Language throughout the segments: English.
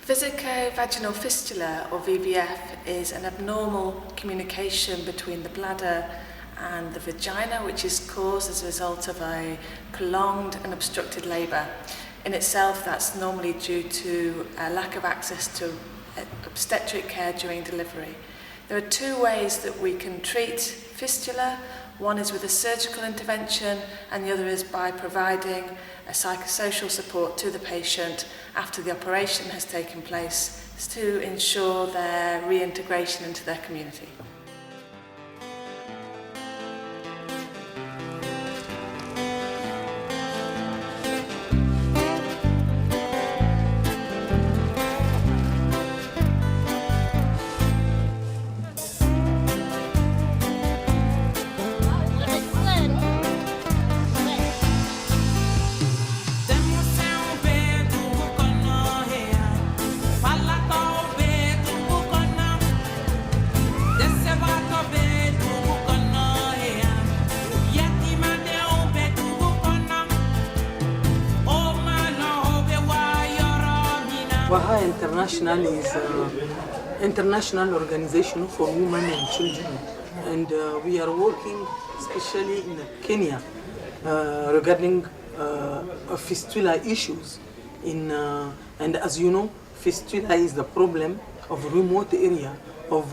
Vesicovaginal fistula, or VVF, is an abnormal communication between the bladder and the vagina, which is caused as a result of a prolonged and obstructed labour. In itself, that's normally due to a lack of access to obstetric care during delivery. There are two ways that we can treat fistula. One is with a surgical intervention, and the other is by providing a psychosocial support to the patient after the operation has taken place to ensure their reintegration into their community. Waha International is an international organization for women and children, and we are working especially in Kenya regarding fistula issues. And as you know, fistula is the problem of remote area of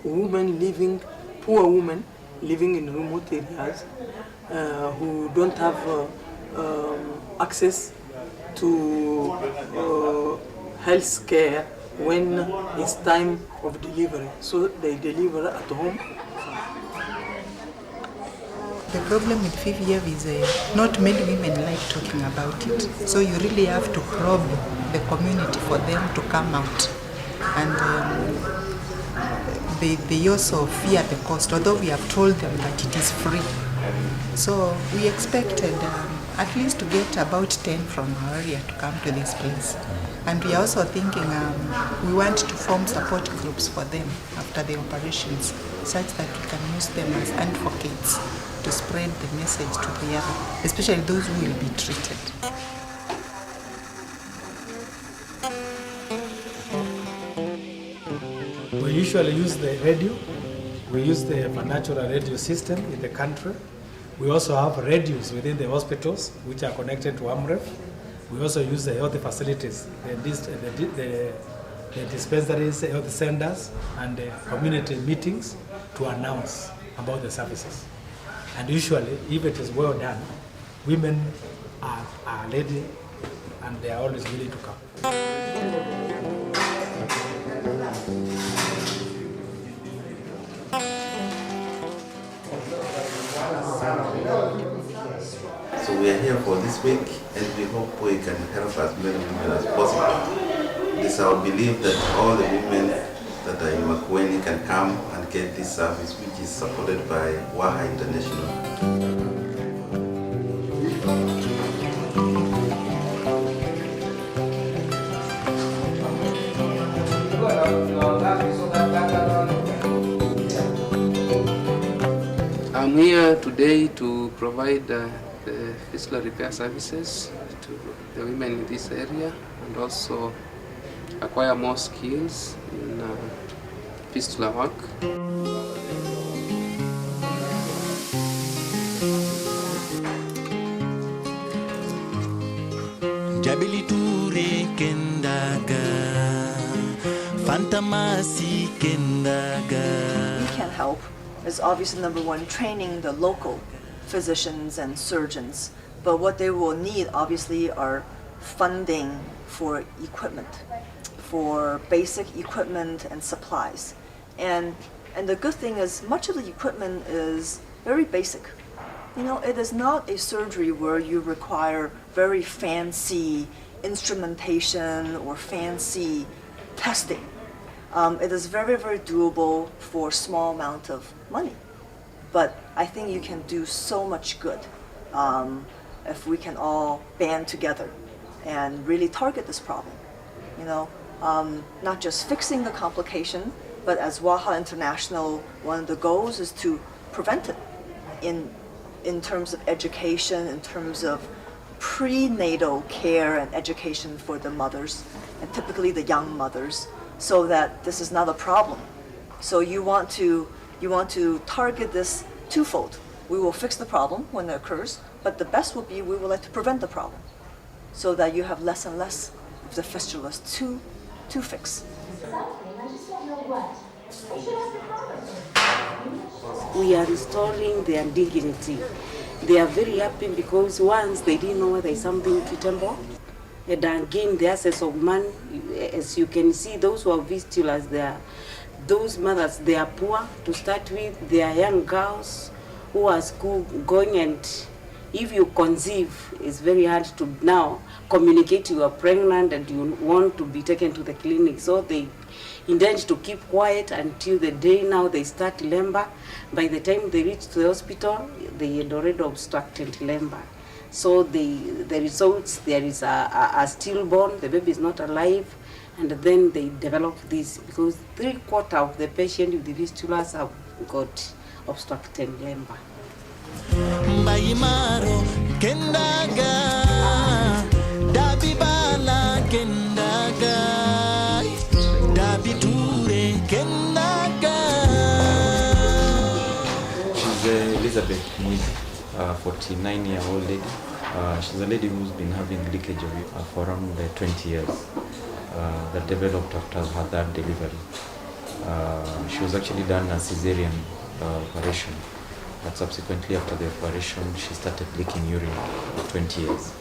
poor women living in remote areas who don't have access to health care when it's time of delivery, so they deliver at home. The problem with VVF is not many women like talking about it, so you really have to probe the community for them to come out. And they also fear the cost, although we have told them that it is free. So we expected at least to get about 10 from our area to come to this place. And we are also thinking we want to form support groups for them after the operations, such that we can use them as advocates to spread the message to the other, especially those who will be treated. We usually use the radio. We use the vernacular radio system in the country. We also have radios within the hospitals which are connected to AMREF. We also use the health facilities, the dispensaries, health centers, and the community meetings to announce about the services. And usually, if it is well done, women are ready and they are always willing to come. So we are here for this week, and we hope we can help as many women as possible. This I believe that all the women that are in Makueni can come and get this service, which is supported by Waha International. I'm here today to provide the fistula repair services to the women in this area, and also acquire more skills in fistula work. Jabiliture kendaga, fantamasi kendaga. We can help is obviously number one, training the local physicians and surgeons. But what they will need obviously are funding for equipment, for basic equipment and supplies. And the good thing is much of the equipment is very basic. You know, it is not a surgery where you require very fancy instrumentation or fancy testing. It is very, very doable for a small amount of money. But I think you can do so much good if we can all band together and really target this problem. You know, not just fixing the complication, but as Waha International, one of the goals is to prevent it in terms of education, in terms of prenatal care and education for the mothers, and typically the young mothers, so that this is not a problem. So you want to target this twofold. We will fix the problem when it occurs, but the best would be we would like to prevent the problem, so that you have less and less of the fistulas to fix. We are restoring their dignity. They are very happy because once they didn't know there is something treatable. And again, the access of man, as you can see, those who are fistulas, those mothers, they are poor to start with. They are young girls who are school going, and if you conceive, it's very hard to now communicate you are pregnant and you want to be taken to the clinic. So they intend to keep quiet until the day now they start labor. By the time they reach the hospital, they had already obstructed labor. So the results, there is a stillborn, the baby is not alive, and then they develop this because 3/4 of the patients with the fistulas have got obstructed labor. Mbayimaro kendaga dabibala kendaga dabiture kendaga. She's Elizabeth Muizi, a 49-year-old lady. She's a lady who's been having leakage for around 20 years that developed after her third delivery. She was actually done a cesarean operation, but subsequently after the operation she started leaking urine for 20 years.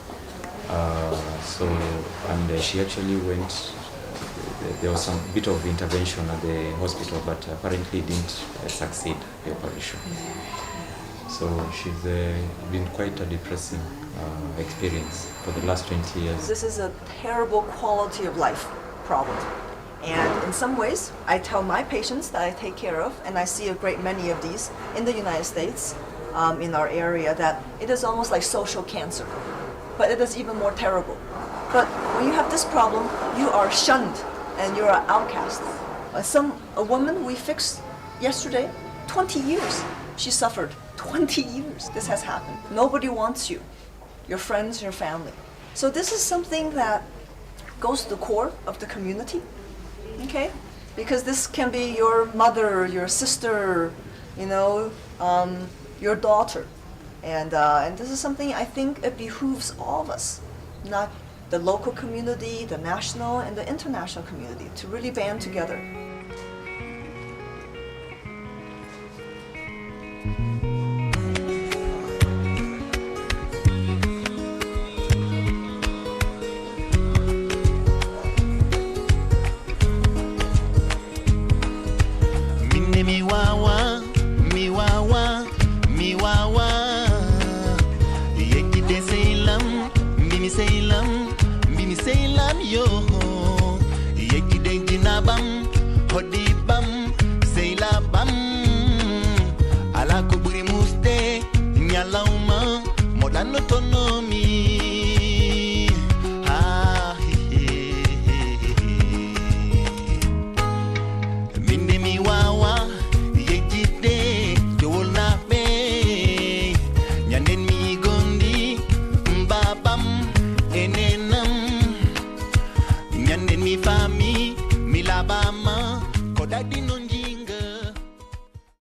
She actually went, there was some bit of intervention at the hospital, but apparently didn't succeed the operation. So she's been quite a depressing experience for the last 20 years. This is a terrible quality of life problem. And in some ways, I tell my patients that I take care of, and I see a great many of these in the United States, in our area, that it is almost like social cancer. But it is even more terrible. But when you have this problem, you are shunned and you're an outcast. A woman we fixed yesterday, 20 years she suffered. 20 years this has happened. Nobody wants you, your friends, your family. So this is something that goes to the core of the community, okay? Because this can be your mother, your sister, your daughter. And this is something I think it behooves all of us, not the local community, the national and the international community, to really band together. Yo